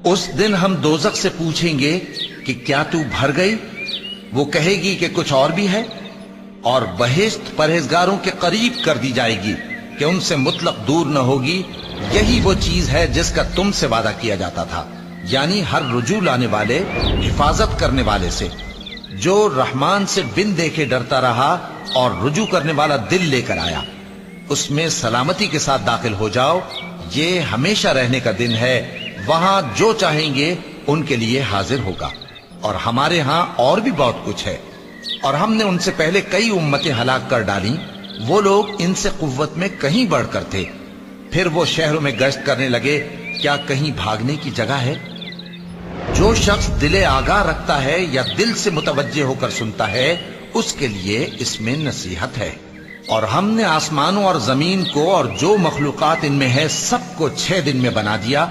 उस दिन हम दोजख से पूछेंगे कि क्या तू भर गई? वो कहेगी कि कुछ और भी है। और बहिश्त परहेजगारों के करीब कर दी जाएगी कि उनसे मुतलक दूर न होगी। यही वो चीज है जिसका तुमसे वादा किया जाता था, यानी हर रुजू लाने वाले, हिफाजत करने वाले से, जो रहमान से बिन देखे डरता रहा और रुजू करने वाला दिल लेकर आया, उसमें सलामती के साथ दाखिल हो जाओ। ये हमेशा रहने का दिन है, वहां जो चाहेंगे उनके लिए हाजिर होगा। और हमारे यहां और भी बहुत कुछ है, और हमने उनसे पहले कई उम्मतें हलाक कर डाली। वो लोग इनसे कुव्वत में कहीं बढ़कर थे। फिर वो शहरों में गश्त करने लगे, क्या कहीं भागने की जगह है? जो शख्स दिले आगाह रखता है या दिल से मुतवज्जे होकर सुनता है, उसके लिए इसमें नसीहत है। और हमने आसमानों और जमीन को और जो मखलूकात इनमें है सबको 6 दिन में बना दिया।